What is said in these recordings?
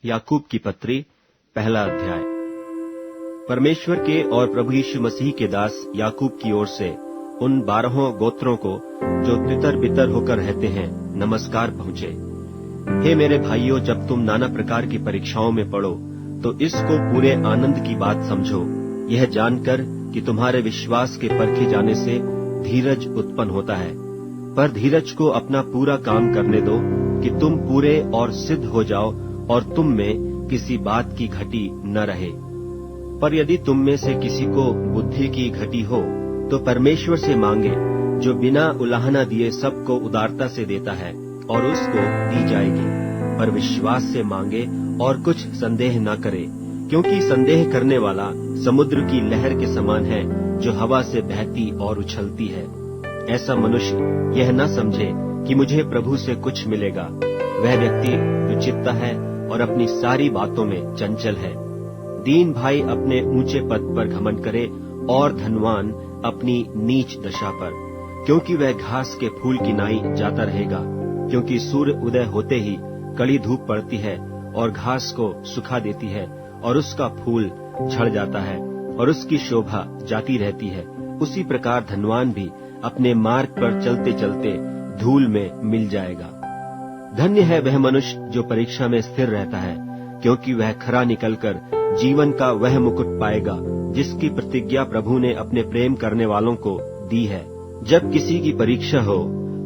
याकूब की पत्री पहला अध्याय। परमेश्वर के और प्रभु यीशु मसीह के दास याकूब की ओर से उन 12 गोत्रों को जो तितर बितर होकर रहते हैं नमस्कार पहुंचे। हे मेरे भाइयों, जब तुम नाना प्रकार की परीक्षाओं में पड़ो तो इसको पूरे आनंद की बात समझो, यह जानकर कि तुम्हारे विश्वास के परखे जाने से धीरज उत्पन्न होता है। पर धीरज को अपना पूरा काम करने दो कि तुम पूरे और सिद्ध हो जाओ और तुम में किसी बात की घटी न रहे। पर यदि तुम में से किसी को बुद्धि की घटी हो तो परमेश्वर से मांगे, जो बिना उलाहना दिए सबको उदारता से देता है और उसको दी जाएगी। पर विश्वास से मांगे और कुछ संदेह न करे, क्योंकि संदेह करने वाला समुद्र की लहर के समान है, जो हवा से बहती और उछलती है। ऐसा मनुष्य यह न समझे कि मुझे प्रभु से कुछ मिलेगा। वह व्यक्ति जो चित्ता है और अपनी सारी बातों में चंचल है। दीन भाई अपने ऊंचे पद पर घमंड करे और धनवान अपनी नीच दशा पर, क्योंकि वह घास के फूल की नाई जाता रहेगा। क्योंकि सूर्य उदय होते ही कड़ी धूप पड़ती है और घास को सुखा देती है और उसका फूल झड़ जाता है और उसकी शोभा जाती रहती है। उसी प्रकार धनवान भी अपने मार्ग पर चलते चलते धूल में मिल जाएगा। धन्य है वह मनुष्य जो परीक्षा में स्थिर रहता है, क्योंकि वह खरा निकलकर जीवन का वह मुकुट पाएगा जिसकी प्रतिज्ञा प्रभु ने अपने प्रेम करने वालों को दी है। जब किसी की परीक्षा हो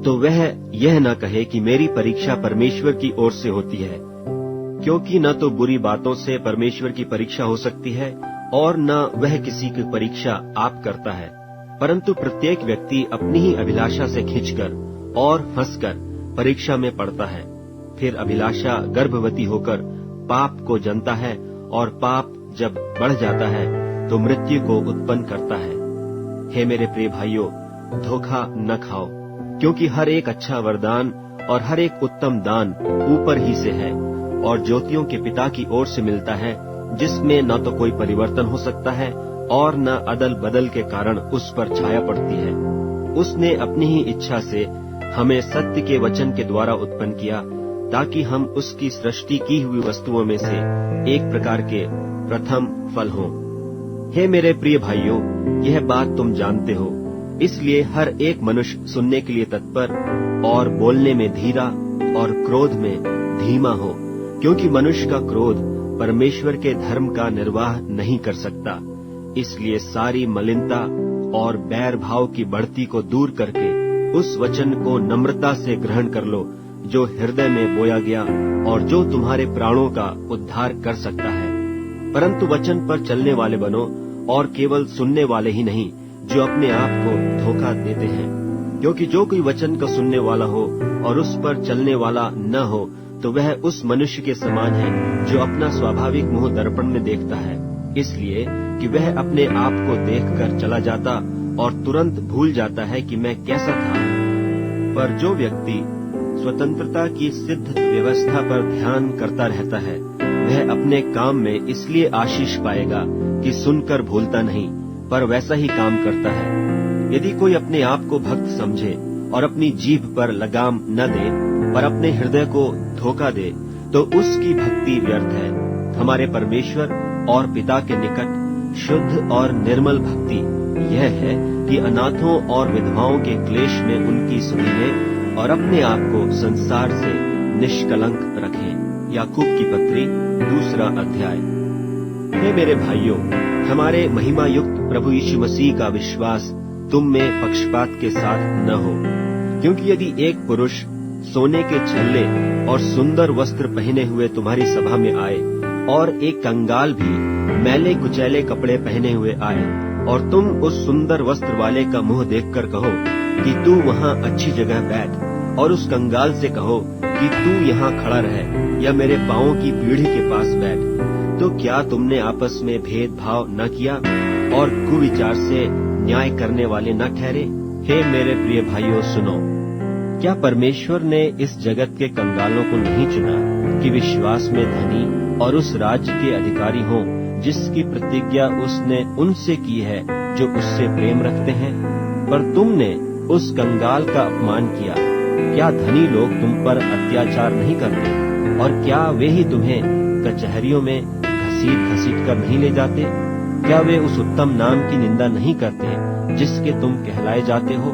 तो वह यह न कहे कि मेरी परीक्षा परमेश्वर की ओर से होती है, क्योंकि न तो बुरी बातों से परमेश्वर की परीक्षा हो सकती है और न वह किसी की परीक्षा आप करता है, परंतु प्रत्येक व्यक्ति अपनी ही अभिलाषा से खींचकर और फंसकर परीक्षा में पड़ता है। फिर अभिलाषा गर्भवती होकर पाप को जनता है और पाप जब बढ़ जाता है तो मृत्यु को उत्पन्न करता है। हे मेरे प्रिय भाइयों, धोखा न खाओ, क्योंकि हर एक अच्छा वरदान और हर एक उत्तम दान ऊपर ही से है और ज्योतियों के पिता की ओर से मिलता है, जिसमें न तो कोई परिवर्तन हो सकता है और न अदल बदल के कारण उस पर छाया पड़ती है। उसने अपनी ही इच्छा से हमें सत्य के वचन के द्वारा उत्पन्न किया, ताकि हम उसकी सृष्टि की हुई वस्तुओं में से एक प्रकार के प्रथम फल हों। हे मेरे प्रिय भाइयों, यह बात तुम जानते हो, इसलिए हर एक मनुष्य सुनने के लिए तत्पर और बोलने में धीरा और क्रोध में धीमा हो, क्योंकि मनुष्य का क्रोध परमेश्वर के धर्म का निर्वाह नहीं कर सकता। इसलिए सारी मलिनता और बैर भाव की बढ़ती को दूर करके उस वचन को नम्रता से ग्रहण कर लो, जो हृदय में बोया गया और जो तुम्हारे प्राणों का उद्धार कर सकता है। परंतु वचन पर चलने वाले बनो और केवल सुनने वाले ही नहीं, जो अपने आप को धोखा देते हैं। क्योंकि जो कोई वचन का सुनने वाला हो और उस पर चलने वाला न हो, तो वह उस मनुष्य के समान है जो अपना स्वाभाविक मुंह दर्पण में देखता है, इसलिए कि वह अपने आप को देखकर चला जाता और तुरंत भूल जाता है कि मैं कैसा था। पर जो व्यक्ति स्वतंत्रता की सिद्ध व्यवस्था पर ध्यान करता रहता है, वह अपने काम में इसलिए आशीष पाएगा कि सुनकर भूलता नहीं, पर वैसा ही काम करता है। यदि कोई अपने आप को भक्त समझे और अपनी जीभ पर लगाम न दे, पर अपने हृदय को धोखा दे, तो उसकी भक्ति व्यर्थ है। हमारे परमेश्वर और पिता के निकट शुद्ध और निर्मल भक्ति यह है कि अनाथों और विधवाओं के क्लेश में उनकी सुनी लें और अपने आप को संसार से निष्कलंक रखें। याकूब की पत्री दूसरा अध्याय। हे मेरे भाइयों, हमारे महिमा युक्त प्रभु यीशु मसीह का विश्वास तुम में पक्षपात के साथ न हो, क्योंकि यदि एक पुरुष सोने के छल्ले और सुंदर वस्त्र पहने हुए तुम्हारी सभा में आए और एक कंगाल भी मैले कुचैले कपड़े पहने हुए आए और तुम उस सुंदर वस्त्र वाले का मुंह देखकर कहो कि तू वहाँ अच्छी जगह बैठ, और उस कंगाल से कहो कि तू यहाँ खड़ा रह या मेरे पांवों की पीढ़ी के पास बैठ, तो क्या तुमने आपस में भेदभाव न किया और कुविचार से न्याय करने वाले न ठहरे? हे मेरे प्रिय भाइयों, सुनो, क्या परमेश्वर ने इस जगत के कंगालों को नहीं चुना कि विश्वास में धनी और उस राज्य के अधिकारी हों जिसकी प्रतिज्ञा उसने उनसे की है जो उससे प्रेम रखते हैं? पर तुमने उस कंगाल का अपमान किया। क्या धनी लोग तुम पर अत्याचार नहीं करते? और क्या वे ही तुम्हें कचहरियों में घसीट कर नहीं ले जाते? क्या वे उस उत्तम नाम की निंदा नहीं करते जिसके तुम कहलाए जाते हो?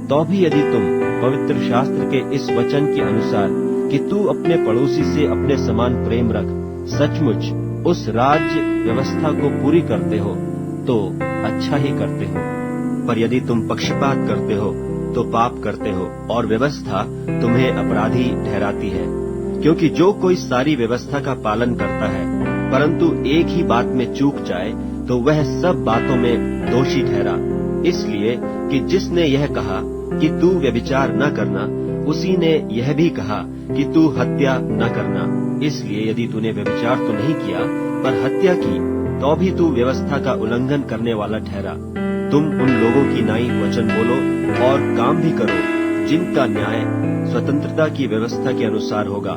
तो भी यदि तुम पवित्र शास्त्र के इस वचन के अनुसार कि तू अपने पड़ोसी से अपने समान प्रेम रख, सचमुच उस राज्य व्यवस्था को पूरी करते हो तो अच्छा ही करते हो। पर यदि तुम पक्षपात करते हो तो पाप करते हो और व्यवस्था तुम्हें अपराधी ठहराती है। क्योंकि जो कोई सारी व्यवस्था का पालन करता है परंतु एक ही बात में चूक जाए तो वह सब बातों में दोषी ठहरा। इसलिए कि जिसने यह कहा कि तू व्यभिचार न करना, उसी ने यह भी कहा कि तू हत्या न करना। इसलिए यदि तूने व्यभिचार तो नहीं किया पर हत्या की तो भी तू व्यवस्था का उल्लंघन करने वाला ठहरा। तुम उन लोगों की नाई वचन बोलो और काम भी करो जिनका न्याय स्वतंत्रता की व्यवस्था के अनुसार होगा,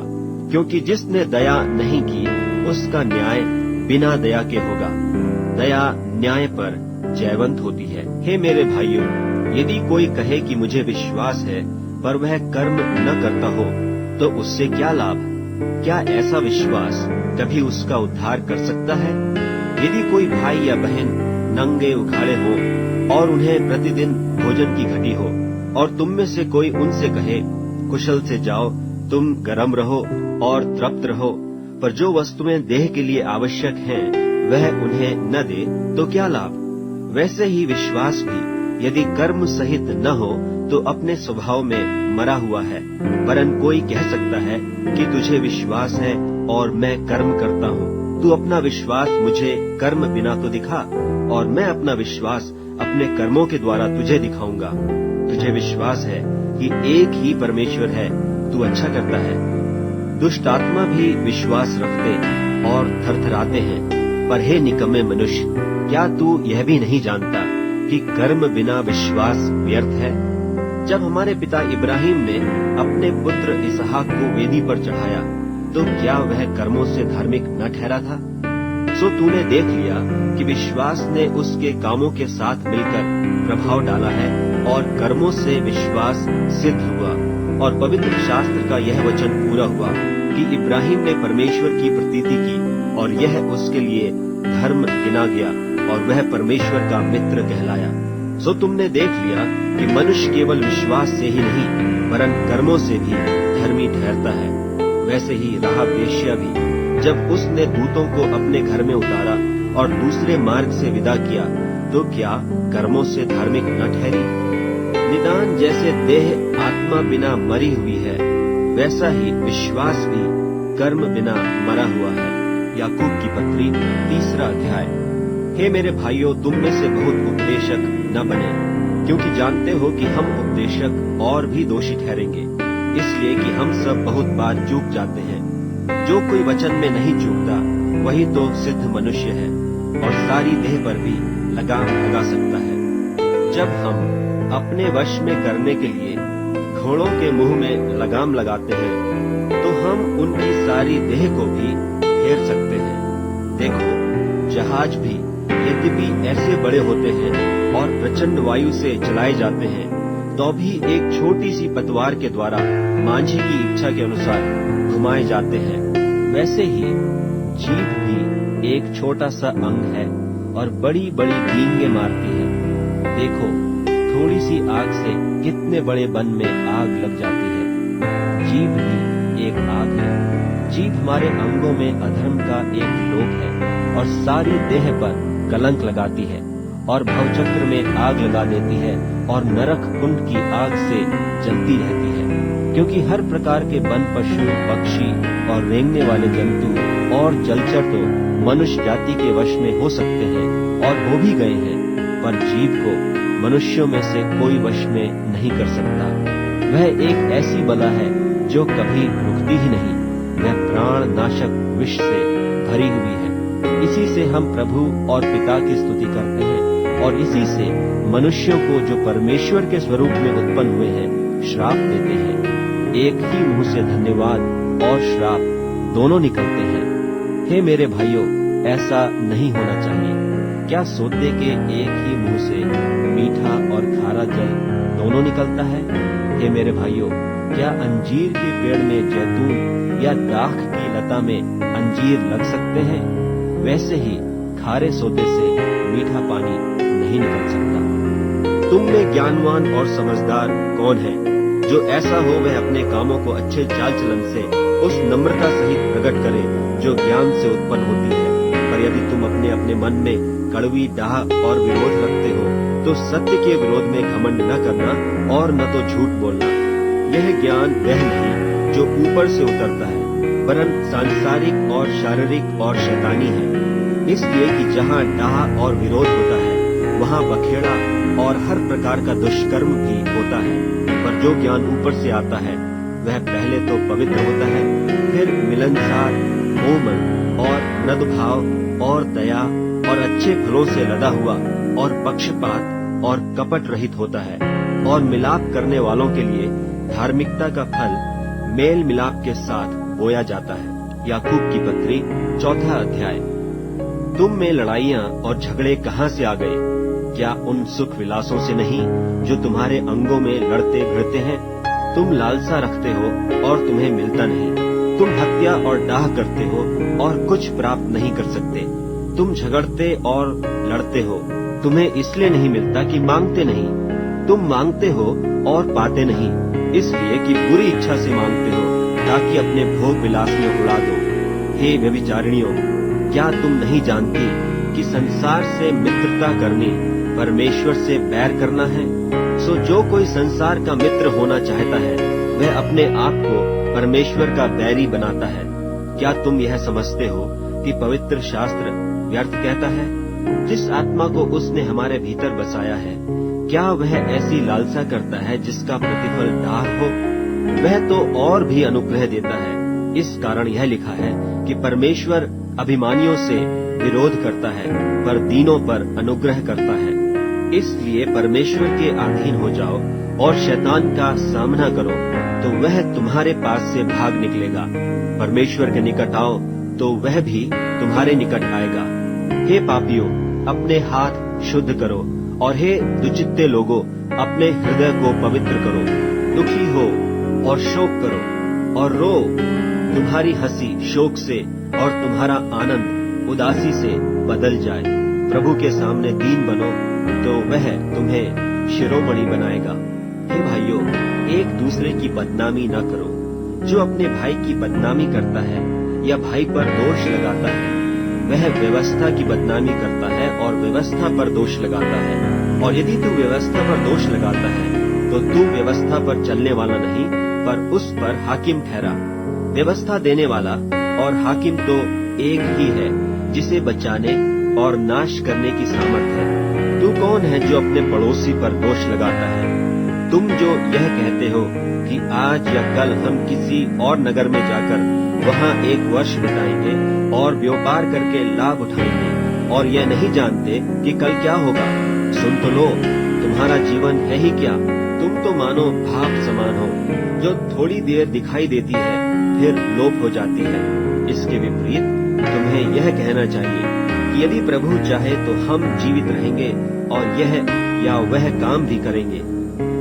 क्योंकि जिसने दया नहीं की उसका न्याय बिना दया के होगा। दया न्याय पर जयवंत होती है। हे मेरे भाइयों, यदि कोई कहे कि मुझे विश्वास है पर वह कर्म न करता हो तो उससे क्या लाभ? क्या ऐसा विश्वास कभी उसका उद्धार कर सकता है? यदि कोई भाई या बहन नंगे उघाड़े हो और उन्हें प्रतिदिन भोजन की घटी हो और तुम में से कोई उनसे कहे कुशल से जाओ, तुम गर्म रहो और तृप्त रहो, पर जो वस्तुएं देह के लिए आवश्यक हैं वह उन्हें न दे तो क्या लाभ? वैसे ही विश्वास भी यदि कर्म सहित न हो तो अपने स्वभाव में मरा हुआ है। वरन कोई कह सकता है कि तुझे विश्वास है और मैं कर्म करता हूँ। तू अपना विश्वास मुझे कर्म बिना तो दिखा और मैं अपना विश्वास अपने कर्मों के द्वारा तुझे दिखाऊंगा। तुझे विश्वास है कि एक ही परमेश्वर है, तू अच्छा करता है। दुष्ट आत्मा भी विश्वास रखते और थरथराते हैं। पर हे निकम्मे मनुष्य, क्या तू यह भी नहीं जानता कि कर्म बिना विश्वास व्यर्थ है? जब हमारे पिता इब्राहिम ने अपने पुत्र इसहाक को वेदी पर चढ़ाया तो क्या वह कर्मों से धार्मिक न ठहरा था? सो तूने देख लिया कि विश्वास ने उसके कामों के साथ मिलकर प्रभाव डाला है और कर्मों से विश्वास सिद्ध हुआ। और पवित्र शास्त्र का यह वचन पूरा हुआ कि इब्राहिम ने परमेश्वर की प्रतीति की और यह उसके लिए धर्म गिना गया और वह परमेश्वर का मित्र कहलाया। सो तुमने देख लिया कि मनुष्य केवल विश्वास से ही नहीं वरन कर्मों से भी धर्मी ठहरता है। वैसे ही राहाब वेश्या भी जब उसने दूतों को अपने घर में उतारा और दूसरे मार्ग से विदा किया तो क्या कर्मों से धार्मिक न ठहरी? निदान जैसे देह आत्मा बिना मरी हुई है वैसा ही विश्वास भी कर्म बिना मरा हुआ है। याकूब की पत्री 3 अध्याय। हे मेरे भाइयों, तुम में से बहुत उपदेशक न बने, क्योंकि जानते हो कि हम उपदेशक और भी दोषी ठहरेंगे, इसलिए कि हम सब बहुत बार चूक जाते हैं। जो कोई वचन में नहीं चूकता वही तो सिद्ध मनुष्य है और सारी देह पर भी लगाम लगा सकता है। जब हम अपने वश में करने के लिए घोड़ों के मुंह में लगाम लगाते हैं तो हम उनकी सारी देह को भी फेर सकते हैं। देखो, जहाज भी यद्यपि ऐसे बड़े होते हैं और प्रचंड वायु से चलाए जाते हैं तो भी एक छोटी सी पतवार के द्वारा मांझी की इच्छा के अनुसार घुमाए जाते हैं। वैसे ही जीभ भी एक छोटा सा अंग है और बड़ी बड़ी डींगे मारती है। देखो, थोड़ी सी आग से कितने बड़े वन में आग लग जाती है। जीभ भी एक आग है। जीभ हमारे अंगों में अधर्म का एक लोक है और सारी देह पर कलंक लगाती है और भवचक्र में आग लगा देती है और नरक कुंड की आग से जलती रहती है। क्योंकि हर प्रकार के वन पशु, पक्षी और रेंगने वाले जंतु और जलचर तो मनुष्य जाति के वश में हो सकते हैं और हो भी गए हैं, पर जीभ को मनुष्यों में से कोई वश में नहीं कर सकता। वह एक ऐसी बला है जो कभी रुकती ही नहीं। वह प्राण नाशक विष से भरी हुई है। इसी से हम प्रभु और पिता की स्तुति करते हैं और इसी से मनुष्यों को जो परमेश्वर के स्वरूप में उत्पन्न हुए हैं श्राप देते हैं। एक ही मुंह से धन्यवाद और श्राप दोनों निकलते हैं। हे मेरे भाइयों, ऐसा नहीं होना चाहिए। क्या सोते के एक ही मुंह से मीठा और खारा जल दोनों निकलता है? हे मेरे भाइयों, क्या अंजीर के पेड़ में जैतून या दाख की लता में अंजीर लग सकते हैं, वैसे ही खारे सोते से मीठा पानी नहीं निकल सकता। तुम में ज्ञानवान और समझदार कौन है, जो ऐसा हो वह अपने कामों को अच्छे चाल चलन से उस नम्रता सहित प्रकट करे जो ज्ञान से उत्पन्न होती है। पर यदि तुम अपने अपने मन में कड़वी डाह और विरोध रखते हो, तो सत्य के विरोध में घमंड न करना और न तो झूठ बोलना। यह ज्ञान वह नहीं जो ऊपर से उतरता है, वरन सांसारिक और शारीरिक और शैतानी है। इसलिए कि जहाँ डाह और विरोध होता है, वहाँ बखेड़ा और हर प्रकार का दुष्कर्म भी होता है। पर जो ज्ञान ऊपर से आता है, वह पहले तो पवित्र होता है, फिर मिलनसार, कोमल और मृदुभाव और दया और अच्छे फलों से लदा हुआ और पक्षपात और कपट रहित होता है, और मिलाप करने वालों के लिए धार्मिकता का फल मेल मिलाप के साथ बोया जाता है। याकूब की पत्री 4 अध्याय। तुम में लड़ाइयाँ और झगड़े कहाँ से आ गए? क्या उन सुख विलासों से नहीं जो तुम्हारे अंगों में लड़ते भिड़ते हैं? तुम लालसा रखते हो और तुम्हें मिलता नहीं। तुम हत्या और डाह करते हो और कुछ प्राप्त नहीं कर सकते। तुम झगड़ते और लड़ते हो, तुम्हें इसलिए नहीं मिलता कि मांगते नहीं। तुम मांगते हो और पाते नहीं, इसलिए कि बुरी इच्छा से मांगते हो, ताकि अपने भोग विलास में उड़ा दो। हे व्यभिचारिणियों, क्या तुम नहीं जानती कि संसार से मित्रता करनी परमेश्वर से बैर करना है? सो जो कोई संसार का मित्र होना चाहता है, वह अपने आप को परमेश्वर का बैरी बनाता है। क्या तुम यह समझते हो कि पवित्र शास्त्र व्यर्थ कहता है? जिस आत्मा को उसने हमारे भीतर बसाया है, क्या वह ऐसी लालसा करता है जिसका प्रतिफल डाह हो? वह तो और भी अनुग्रह देता है। इस कारण यह लिखा है कि परमेश्वर अभिमानियों से विरोध करता है, पर दीनों पर अनुग्रह करता है। इसलिए परमेश्वर के अधीन हो जाओ और शैतान का सामना करो, तो वह तुम्हारे पास से भाग निकलेगा। परमेश्वर के निकट आओ, तो वह भी तुम्हारे निकट आएगा। हे पापियों, अपने हाथ शुद्ध करो, और हे दुचित्ते लोगों, अपने हृदय को पवित्र करो। दुखी हो और शोक करो और रो। तुम्हारी हंसी शोक से और तुम्हारा आनंद उदासी से बदल जाए। प्रभु के सामने दीन बनो, तो वह तुम्हें शिरोमणि बनाएगा। हे भाइयों, एक दूसरे की बदनामी न करो। जो अपने भाई की बदनामी करता है या भाई पर दोष लगाता है, वह व्यवस्था की बदनामी करता है और व्यवस्था पर दोष लगाता है। और यदि तू व्यवस्था पर दोष लगाता है, तो तू व्यवस्था पर चलने वाला नहीं, पर उस पर हाकिम ठहरा। व्यवस्था देने वाला और हाकिम तो एक ही है, जिसे बचाने और नाश करने की सामर्थ है। तू कौन है जो अपने पड़ोसी पर दोष लगाता है? तुम जो यह कहते हो कि आज या कल हम किसी और नगर में जाकर वहाँ 1 वर्ष बिताएंगे और व्यापार करके लाभ उठाएंगे, और यह नहीं जानते कि कल क्या होगा। सुन तो लो, तुम्हारा जीवन है ही क्या? तुम तो मानो भाप समान हो, जो थोड़ी देर दिखाई देती है, फिर लोप हो जाती है। इसके विपरीत तुम्हें यह कहना चाहिए कि यदि प्रभु चाहे तो हम जीवित रहेंगे और यह या वह काम भी करेंगे।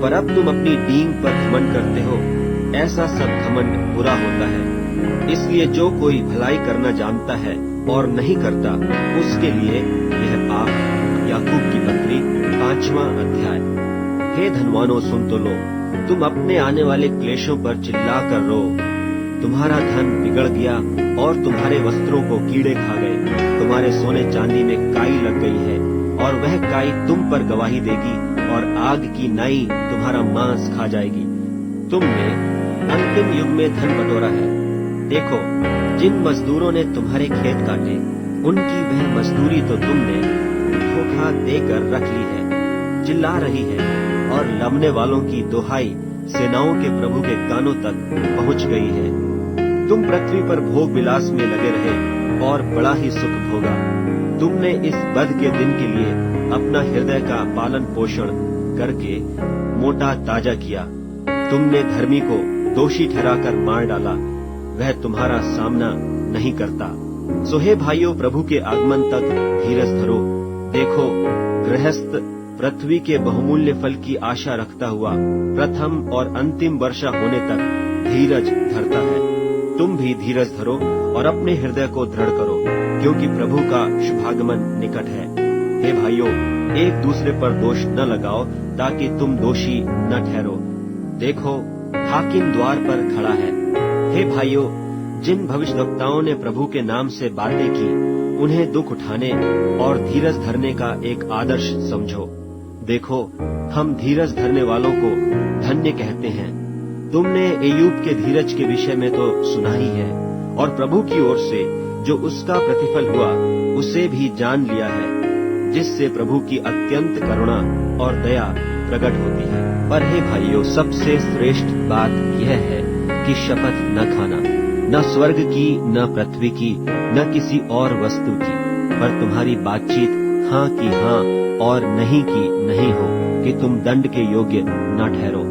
पर अब तुम अपनी डींग पर घमंड करते हो। ऐसा सब घमंड बुरा होता है। इसलिए जो कोई भलाई करना जानता है और नहीं करता, उसके लिए यह पाप है। याकूब की पत्री 5वां अध्याय। हे धनवानों, सुन तो लो, तुम अपने आने वाले क्लेशों पर चिल्ला कर रो। तुम्हारा धन बिगड़ गया और तुम्हारे वस्त्रों को कीड़े खा गए। तुम्हारे सोने चांदी में काई लग गई है, और वह काई तुम पर गवाही देगी, और आग की नाई तुम्हारा मांस खा जाएगी। तुमने अंतिम युग में धन बटोरा है। देखो, जिन मजदूरों ने तुम्हारे खेत काटे, उनकी वह मजदूरी तो तुमने धोखा देकर रख ली है। चिल्ला रही है, और लमने वालों की दुहाई सेनाओं के प्रभु के कानों तक पहुंच गई है। तुम पृथ्वी पर भोग विलास में लगे रहे और बड़ा ही सुख भोगा। तुमने इस बद के दिन के लिए अपना हृदय का पालन पोषण करके मोटा ताजा किया। तुमने धर्मी को दोषी ठहराकर मार डाला, वह तुम्हारा सामना नहीं करता। सो हे भाइयों, प्रभु के आगमन तक धीरज धरो। देखो, गृहस्थ पृथ्वी के बहुमूल्य फल की आशा रखता हुआ प्रथम और अंतिम वर्षा होने तक धीरज धरता है। तुम भी धीरज धरो और अपने हृदय को दृढ़ करो, क्योंकि प्रभु का शुभागमन निकट है। हे भाइयों, एक दूसरे पर दोष न लगाओ, ताकि तुम दोषी न ठहरो। देखो, हाकिम द्वार पर खड़ा है। हे भाइयों, जिन भविष्यवक्ताओं ने प्रभु के नाम से बातें की, उन्हें दुख उठाने और धीरज धरने का एक आदर्श समझो। देखो, हम धीरज धरने वालों को धन्य कहते हैं। तुमने एयूब के धीरज के विषय में तो सुना ही है, और प्रभु की ओर से जो उसका प्रतिफल हुआ उसे भी जान लिया है, जिससे प्रभु की अत्यंत करुणा और दया प्रकट होती है। पर हे भाइयों, सबसे श्रेष्ठ बात यह है कि शपथ न खाना, न स्वर्ग की, न पृथ्वी की, न किसी और वस्तु की, पर तुम्हारी बातचीत हाँ की हाँ और नहीं की नहीं हो, कि तुम दंड के योग्य न ठहरो।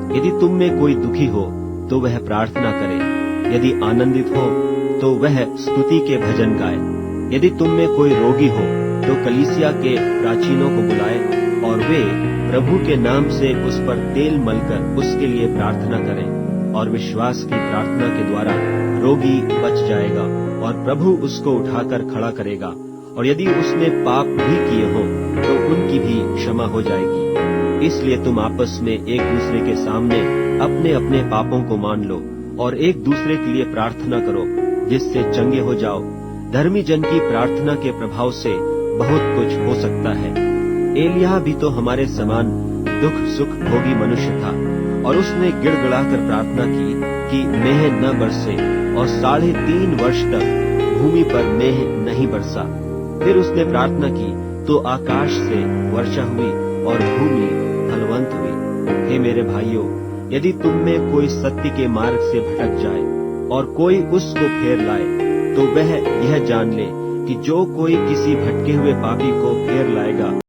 यदि तुम में कोई दुखी हो तो वह प्रार्थना करे, यदि आनंदित हो तो वह स्तुति के भजन गाए। यदि तुम में कोई रोगी हो तो कलीसिया के प्राचीनों को बुलाए, और वे प्रभु के नाम से उस पर तेल मलकर उसके लिए प्रार्थना करें, और विश्वास की प्रार्थना के द्वारा रोगी बच जाएगा और प्रभु उसको उठाकर खड़ा करेगा। और यदि उसने पाप भी किए हों तो उनकी भी क्षमा हो जाएगी। इसलिए तुम आपस में एक दूसरे के सामने अपने अपने पापों को मान लो और एक दूसरे के लिए प्रार्थना करो, जिससे चंगे हो जाओ। धर्मी जन की प्रार्थना के प्रभाव से बहुत कुछ हो सकता है। एलिय्याह भी तो हमारे समान दुख सुख भोगी मनुष्य था, और उसने गिड़गिड़ाकर प्रार्थना की कि मेह न बरसे, और 3.5 वर्ष तक भूमि पर मेह नहीं बरसा। फिर उसने प्रार्थना की तो आकाश से वर्षा हुई और भूमि फलवंत हुई। हे मेरे भाइयों, यदि तुम में कोई सत्य के मार्ग से भटक जाए और कोई उसको फेर लाए, तो वह यह जान ले कि जो कोई किसी भटके हुए पापी को फेर लाएगा